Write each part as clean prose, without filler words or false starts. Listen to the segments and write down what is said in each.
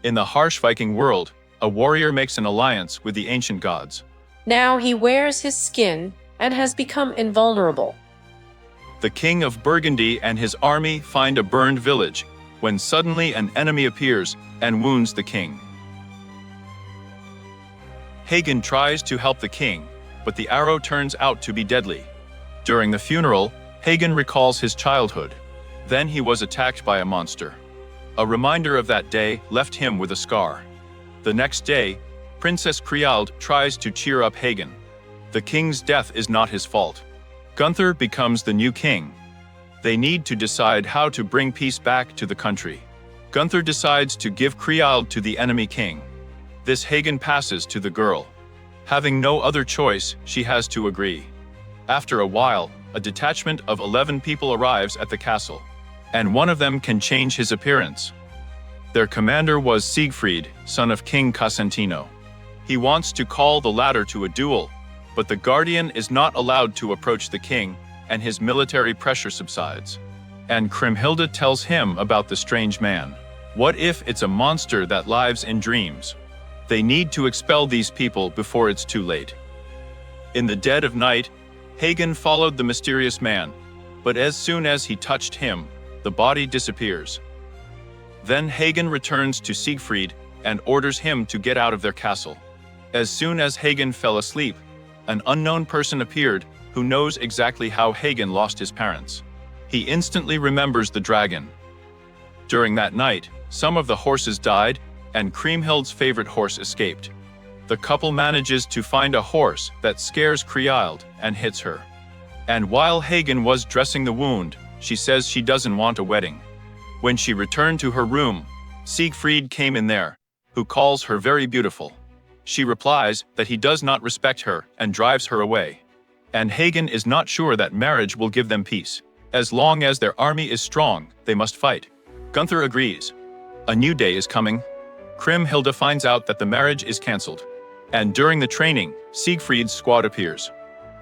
In the harsh Viking world, a warrior makes an alliance with the ancient gods. Now he wears his skin and has become invulnerable. The king of Burgundy and his army find a burned village, when suddenly an enemy appears and wounds the king. Hagen tries to help the king, but the arrow turns out to be deadly. During the funeral, Hagen recalls his childhood. Then he was attacked by a monster. A reminder of that day left him with a scar. The next day, Princess Kriemhild tries to cheer up Hagen. The king's death is not his fault. Gunther becomes the new king. They need to decide how to bring peace back to the country. Gunther decides to give Kriemhild to the enemy king. This Hagen passes to the girl. Having no other choice, she has to agree. After a while, a detachment of 11 people arrives at the castle, and one of them can change his appearance. Their commander was Siegfried, son of King Cosentino. He wants to call the latter to a duel, but the guardian is not allowed to approach the king, and his military pressure subsides. And Kriemhild tells him about the strange man. What if it's a monster that lives in dreams? They need to expel these people before it's too late. In the dead of night, Hagen followed the mysterious man, but as soon as he touched him, the body disappears. Then Hagen returns to Siegfried and orders him to get out of their castle. As soon as Hagen fell asleep, an unknown person appeared who knows exactly how Hagen lost his parents. He instantly remembers the dragon. During that night, some of the horses died, and Kriemhild's favorite horse escaped. The couple manages to find a horse that scares Kriemhild and hits her. And while Hagen was dressing the wound, she says she doesn't want a wedding. When she returned to her room, Siegfried came in there, who calls her very beautiful. She replies that he does not respect her and drives her away. And Hagen is not sure that marriage will give them peace. As long as their army is strong, they must fight. Gunther agrees. A new day is coming. Kriemhild finds out that the marriage is cancelled. And during the training, Siegfried's squad appears.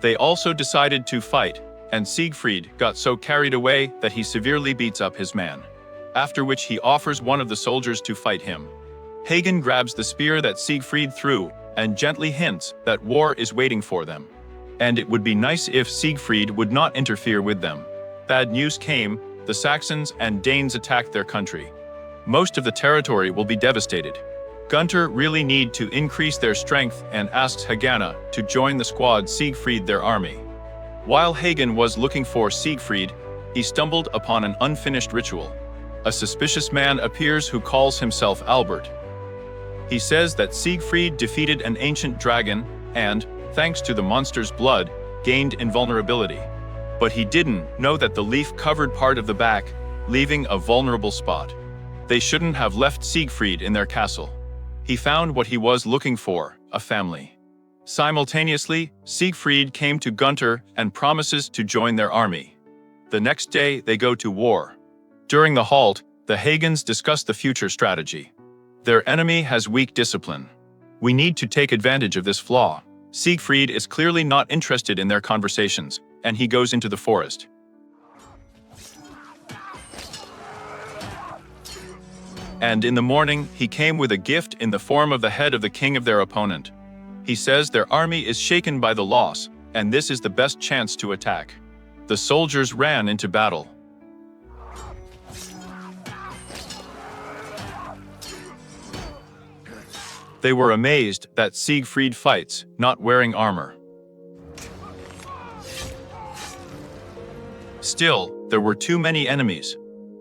They also decided to fight, and Siegfried got so carried away that he severely beats up his man. After which he offers one of the soldiers to fight him. Hagen grabs the spear that Siegfried threw and gently hints that war is waiting for them. And it would be nice if Siegfried would not interfere with them. Bad news came, the Saxons and Danes attacked their country. Most of the territory will be devastated. Gunther really need to increase their strength and asks Hagen to join the squad Siegfried their army. While Hagen was looking for Siegfried, he stumbled upon an unfinished ritual. A suspicious man appears who calls himself Albert. He says that Siegfried defeated an ancient dragon and, thanks to the monster's blood, gained invulnerability. But he didn't know that the leaf covered part of the back, leaving a vulnerable spot. They shouldn't have left Siegfried in their castle. He found what he was looking for, a family. Simultaneously, Siegfried came to Gunther and promises to join their army. The next day, they go to war. During the halt, the Hagens discuss the future strategy. Their enemy has weak discipline. We need to take advantage of this flaw. Siegfried is clearly not interested in their conversations, and he goes into the forest. And in the morning, he came with a gift in the form of the head of the king of their opponent. He says their army is shaken by the loss, and this is the best chance to attack. The soldiers ran into battle. They were amazed that Siegfried fights, not wearing armor. Still, there were too many enemies.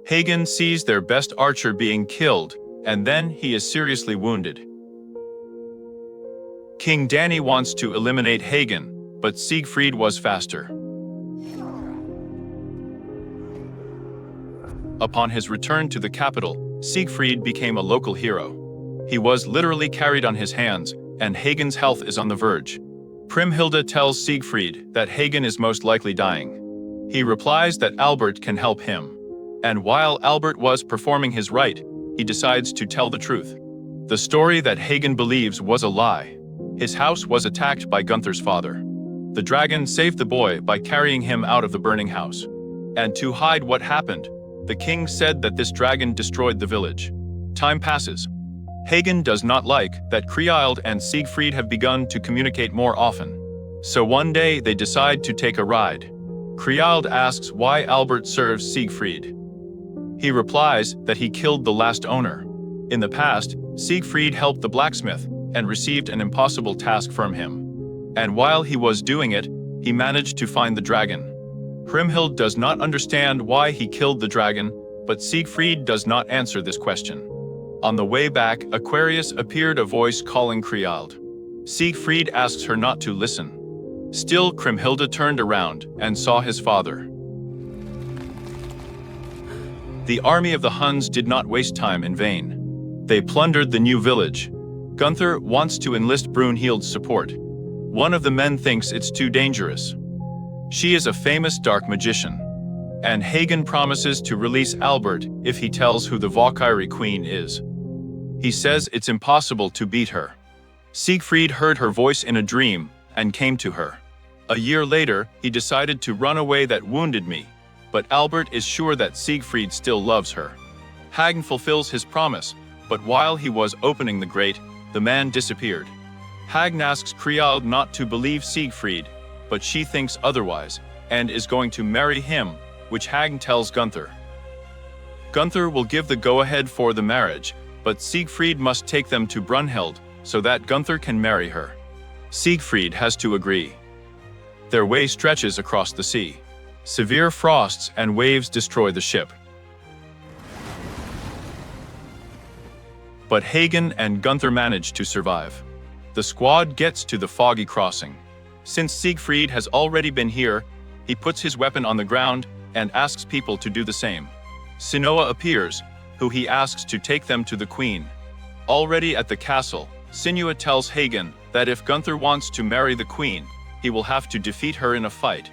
Hagen sees their best archer being killed, and then he is seriously wounded. King Danny wants to eliminate Hagen, but Siegfried was faster. Upon his return to the capital, Siegfried became a local hero. He was literally carried on his hands, and Hagen's health is on the verge. Kriemhild tells Siegfried that Hagen is most likely dying. He replies that Albert can help him. And while Albert was performing his rite, he decides to tell the truth. The story that Hagen believes was a lie. His house was attacked by Gunther's father. The dragon saved the boy by carrying him out of the burning house. And to hide what happened, the king said that this dragon destroyed the village. Time passes. Hagen does not like that Kriemhild and Siegfried have begun to communicate more often. So one day they decide to take a ride. Kriemhild asks why Albert serves Siegfried. He replies that he killed the last owner. In the past, Siegfried helped the blacksmith and received an impossible task from him. And while he was doing it, he managed to find the dragon. Kriemhild does not understand why he killed the dragon, but Siegfried does not answer this question. On the way back, Aquarius appeared a voice calling Kriemhild. Siegfried asks her not to listen. Still, Kriemhild turned around and saw his father. The army of the Huns did not waste time in vain. They plundered the new village. Gunther wants to enlist Brunhild's support. One of the men thinks it's too dangerous. She is a famous dark magician. And Hagen promises to release Albert if he tells who the Valkyrie queen is. He says it's impossible to beat her. Siegfried heard her voice in a dream and came to her. A year later, he decided to run away. That wounded me, but Albert is sure that Siegfried still loves her. Hagen fulfills his promise, but while he was opening the grate, the man disappeared. Hagen asks Kriemhild not to believe Siegfried, but she thinks otherwise and is going to marry him, which Hagen tells Gunther. Gunther will give the go-ahead for the marriage, but Siegfried must take them to Brunhild so that Gunther can marry her. Siegfried has to agree. Their way stretches across the sea. Severe frosts and waves destroy the ship. But Hagen and Gunther manage to survive. The squad gets to the foggy crossing. Since Siegfried has already been here, he puts his weapon on the ground and asks people to do the same. Sinoa appears, who he asks to take them to the queen. Already at the castle, Sinua tells Hagen that if Gunther wants to marry the queen, he will have to defeat her in a fight.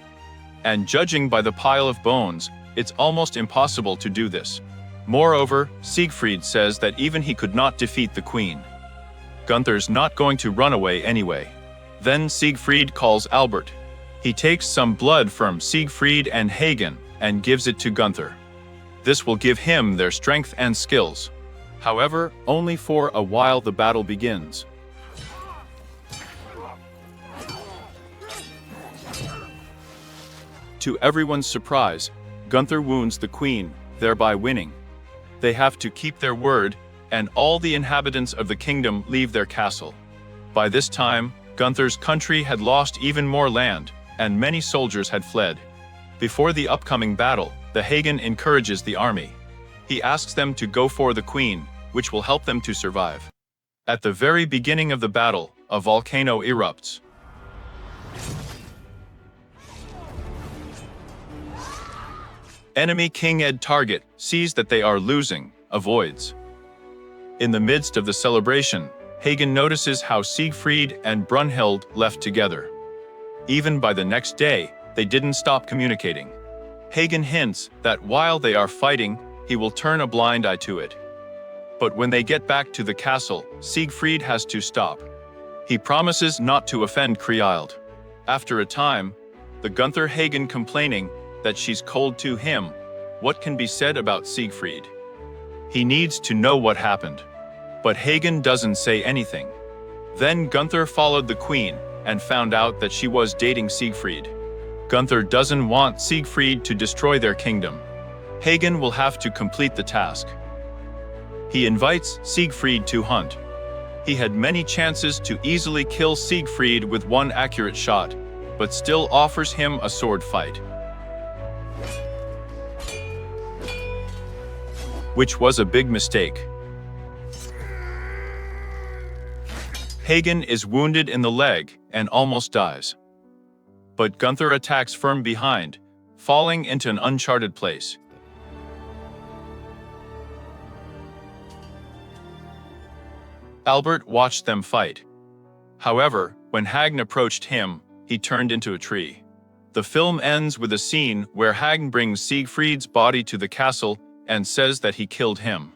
And judging by the pile of bones, it's almost impossible to do this. Moreover, Siegfried says that even he could not defeat the queen. Gunther's not going to run away anyway. Then Siegfried calls Albert. He takes some blood from Siegfried and Hagen and gives it to Gunther. This will give him their strength and skills. However, only for a while the battle begins. To everyone's surprise, Gunther wounds the queen, thereby winning. They have to keep their word, and all the inhabitants of the kingdom leave their castle. By this time, Gunther's country had lost even more land, and many soldiers had fled. Before the upcoming battle, the Hagen encourages the army. He asks them to go for the queen, which will help them to survive. At the very beginning of the battle, a volcano erupts. Enemy King Ed target sees that they are losing, avoids. In the midst of the celebration, Hagen notices how Siegfried and Brunhild left together. Even by the next day, they didn't stop communicating. Hagen hints that while they are fighting, he will turn a blind eye to it. But when they get back to the castle, Siegfried has to stop. He promises not to offend Kriemhild. After a time, the Gunther Hagen complaining that she's cold to him. What can be said about Siegfried? He needs to know what happened. But Hagen doesn't say anything. Then Gunther followed the queen and found out that she was dating Siegfried. Gunther doesn't want Siegfried to destroy their kingdom. Hagen will have to complete the task. He invites Siegfried to hunt. He had many chances to easily kill Siegfried with one accurate shot, but still offers him a sword fight. Which was a big mistake. Hagen is wounded in the leg and almost dies. But Gunther attacks from behind, falling into an uncharted place. Albert watched them fight. However, when Hagen approached him, he turned into a tree. The film ends with a scene where Hagen brings Siegfried's body to the castle and says that he killed him.